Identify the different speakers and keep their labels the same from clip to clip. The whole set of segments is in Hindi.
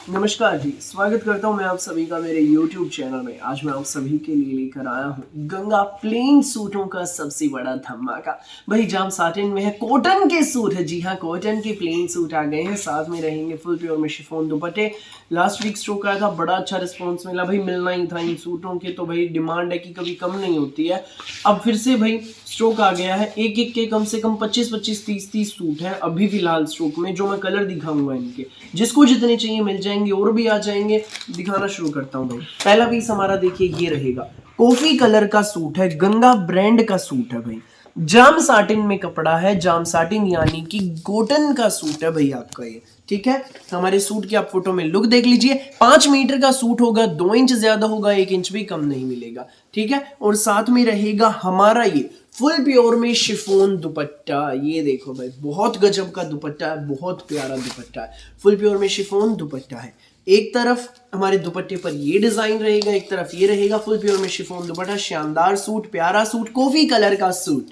Speaker 1: नमस्कार जी, स्वागत करता हूं मैं आप सभी का मेरे YouTube चैनल में। आज मैं आप सभी के लिए लेकर आया हूं गंगा प्लेन सूटों का सबसे बड़ा धमाका। भाई जाम साटिन में है, कॉटन के सूट है। जी हाँ, कॉटन के प्लेन सूट आ गए हैं, साथ में रहेंगे फुल प्योर में शिफॉन दुपट्टे। लास्ट वीक स्टॉक आया था, बड़ा अच्छा रिस्पॉन्स मिला भाई, मिलना ही था इन सूटों के, तो भाई डिमांड है कि कभी कम नहीं होती है। अब फिर से भाई स्टॉक आ गया है, एक एक के कम से कम 25-25, 30-30 सूट है अभी फिलहाल स्टॉक में, जो मैं कलर दिखाऊंगा इनके। जिसको जितने चाहिए मिल जाएंगे और भी आ जाएंगे। दिखाना शुरू करता हूँ भाई। पहला पीस हमारा देखिए ये रहेगा, कॉफी कलर का सूट है, गंगा ब्रांड का सूट है भाई। जाम साटिन में कपड़ा है, जाम साटिन यानी कि कॉटन का सूट है भाई आपका ये। ठीक है, हमारे सूट की आप फोटो में लुक देख लीजिए। 5 मीटर का सूट होगा, 2 इंच ज्यादा होगा, 1 इंच भी कम नहीं मिलेगा। ठीक है, और साथ में रहेगा हमारा ये फुल प्योर में शिफॉन दुपट्टा। ये देखो भाई, बहुत गजब का दुपट्टा है, बहुत प्यारा दुपट्टा है। फुल प्योर में शिफॉन दुपट्टा है। एक तरफ हमारे दुपट्टे पर ये डिजाइन रहेगा, एक तरफ ये रहेगा। फुल प्योर में शिफॉन दुपट्टा, शानदार सूट, प्यारा सूट, कॉफी कलर का सूट।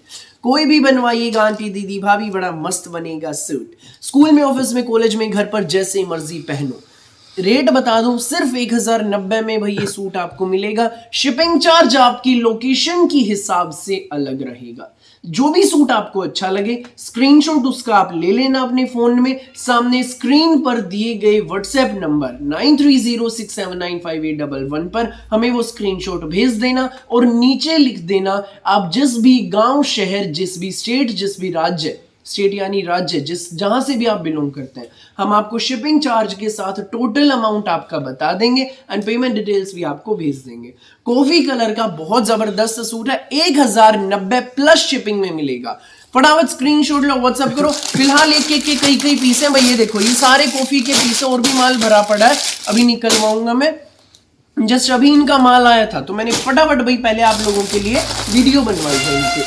Speaker 1: कोई भी बनवाइएगा आंटी दीदी भाभी, बड़ा मस्त बनेगा सूट। स्कूल में, ऑफिस में, कॉलेज में, घर पर जैसे मर्जी पहनो। रेट बता दूं, सिर्फ 1090 में भाई ये सूट आपको मिलेगा। शिपिंग चार्ज आपकी लोकेशन की हिसाब से अलग रहेगा। जो भी सूट आपको अच्छा लगे, स्क्रीनशॉट उसका आप ले लेना अपने फोन में। सामने स्क्रीन पर दिए गए व्हाट्सएप नंबर 9306795811 पर हमें वो स्क्रीनशॉट भेज देना और नीचे लिख देना आप जिस भी गांव, शहर, जिस भी स्टेट, जिस भी राज्य, स्टेट यानी राज्य, जहां से भी आप बिलोंग करते हैं, हम आपको शिपिंग चार्ज के साथ टोटल अमाउंट आपका बता देंगे एंड पेमेंट डिटेल्स भी आपको भेज देंगे। कॉफी कलर का बहुत जबरदस्त सूट है, 1090 प्लस शिपिंग में मिलेगा। फटाफट स्क्रीनशॉट लो, व्हाट्सएप करो। फिलहाल एक एक के कई पीस हैं भाई। ये देखो, ये सारे कॉफी के पीस, और भी माल भरा पड़ा है, अभी निकलवाऊंगा मैं। जस्ट अभी इनका माल आया था तो मैंने फटाफट भाई पहले आप लोगों के लिए वीडियो बनवाई है इनके।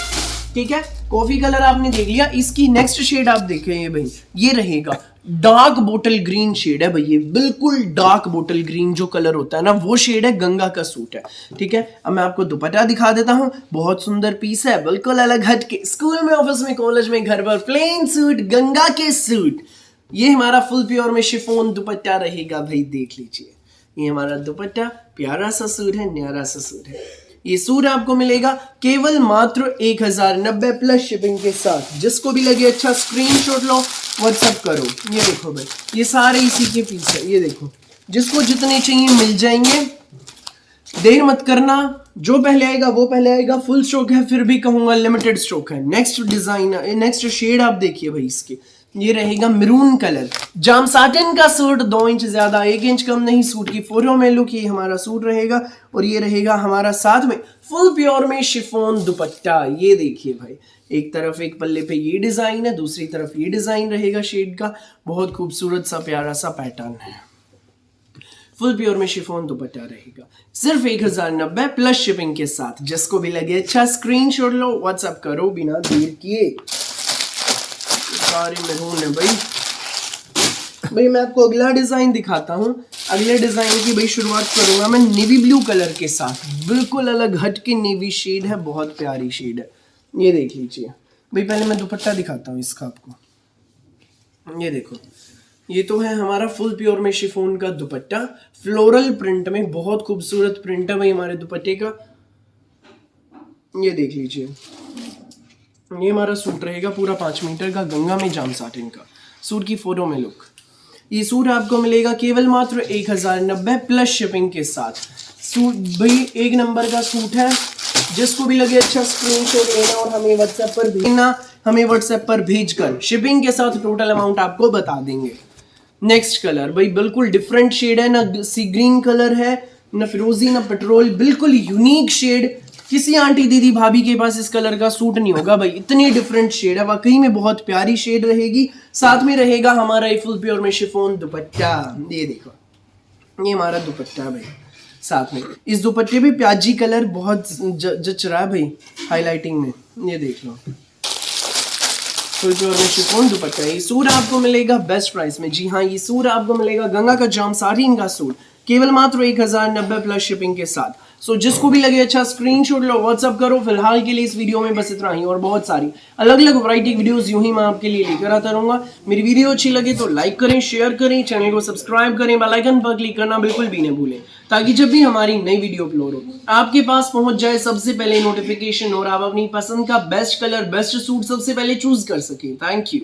Speaker 1: ठीक है, कॉफी कलर आपने देख लिया। इसकी नेक्स्ट शेड आप देखें भाई, ये रहेगा डार्क बोटल ग्रीन शेड है भाई। ये बिल्कुल डार्क बोटल ग्रीन जो कलर होता है ना, वो शेड है, गंगा का सूट है। ठीक है, अब मैं आपको दुपट्टा दिखा देता हूँ। बहुत सुंदर पीस है, बिल्कुल अलग हट के। स्कूल में, ऑफिस में, कॉलेज में, घर पर प्लेन सूट, गंगा के सूट। ये हमारा फुल प्योर में शिफॉन दुपट्टा रहेगा भाई, देख लीजिए। ये हमारा दुपट्टा, प्यारा सा सूट है, न्यारा सा सूट है। ये सूट आपको मिलेगा केवल मात्र 1090 प्लस शिपिंग के साथ। जिसको भी लगे अच्छा, स्क्रीनशॉट लो, व्हाट्सएप करो। ये देखो भाई, ये सारे इसी के पीस है। ये देखो, जिसको जितने चाहिए मिल जाएंगे, देर मत करना। जो पहले आएगा वो पहले आएगा। फुल स्टॉक है, फिर भी कहूंगा लिमिटेड स्टॉक है। नेक्स्ट डिजाइन, नेक्स्ट शेड आप देखिए भाई इसकी। ये रहेगा मैरून कलर, जाम साटिन का सूट, 2 इंच ज्यादा, 1 इंच कम नहीं। सूट की फोटो में लुक, ये हमारा सूट रहेगा। और ये रहेगा हमारा साथ में फुल प्योर में शिफॉन दुपट्टा। ये देखिए भाई, एक तरफ एक पल्ले पे ये डिजाइन है, दूसरी तरफ ये डिजाइन रहेगा शेड का। बहुत खूबसूरत सा प्यारा सा पैटर्न है। फुल प्योर में शिफॉन दुपट्टा रहेगा, सिर्फ 1090 प्लस शिपिंग के साथ। जिसको भी लगे अच्छा, स्क्रीनशॉट लो, व्हाट्सएप करो बिना देर किए। सारे मैरून है भाई। मैं आपको अगला डिजाइन दिखाता हूँ। अगले डिजाइन की भाई शुरुआत करूंगा मैं नेवी ब्लू कलर के साथ। बिल्कुल अलग हट के नेवी शेड है, बहुत प्यारी शेड है। ये देख लीजिए भाई। पहले मैं दुपट्टा दिखाता हूँ इसका आपको। ये देखो, ये तो है हमारा फुल प्योर में शिफॉन का दुपट्टा, फ्लोरल प्रिंट में। बहुत खूबसूरत प्रिंट है भाई हमारे दुपट्टे का। ये देख लीजिए, ये हमारा सूट रहेगा पूरा 5 मीटर का, गंगा में जाम साटिन का। सूट की फोटो में लुक। ये सूट आपको मिलेगा केवल मात्र 1090 प्लस शिपिंग के साथ। सूट भाई 1 नंबर का सूट है। जिसको भी लगे अच्छा, स्क्रीनशॉट लेना और हमें व्हाट्सएप पर भेजना। हमें व्हाट्सएप पर भेजकर शिपिंग के साथ टोटल अमाउंट आपको बता देंगे। नेक्स्ट कलर भाई, बिल्कुल डिफरेंट शेड है, ना सी ग्रीन कलर है, ना फिरोजी, ना पेट्रोल, बिल्कुल यूनिक शेड। किसी आंटी दीदी भाभी के पास इस कलर का सूट नहीं होगा भाई, इतनी डिफरेंट शेड है, वाकई में बहुत प्यारी शेड रहेगी। साथ में रहेगा हमारा ये फुल प्योर में शिफॉन दुपट्टा। ये देखो, ये हमारा दुपट्टा है भाई। साथ में इस दुपट्टे पे प्याजी कलर बहुत जच रहा है भाई, हाईलाइटिंग में। ये देख लो, फुल प्योर में शिफॉन दुपट्टा। ये सूट आपको मिलेगा बेस्ट प्राइस में। जी हाँ, ये सूट आपको मिलेगा गंगा का जाम साटिन का सूट, केवल मात्र 1090 प्लस शिपिंग के साथ। सो जिसको भी लगे अच्छा स्क्रीनशॉट लो, व्हाट्सअप करो। फिलहाल के लिए इस वीडियो में बस इतना ही, और बहुत सारी अलग अलग वैरायटी वीडियोस यूं ही मैं आपके लिए लेकर आता रहूंगा। मेरी वीडियो अच्छी लगे तो लाइक करें, शेयर करें, चैनल को सब्सक्राइब करें, बेल आइकन पर क्लिक करना बिल्कुल भी न भूलें, ताकि जब भी हमारी नई वीडियो अपलोड हो आपके पास पहुंच जाए सबसे पहले नोटिफिकेशन, और आप अपनी पसंद का बेस्ट कलर, बेस्ट सूट सबसे पहले चूज कर सकें। Thank you.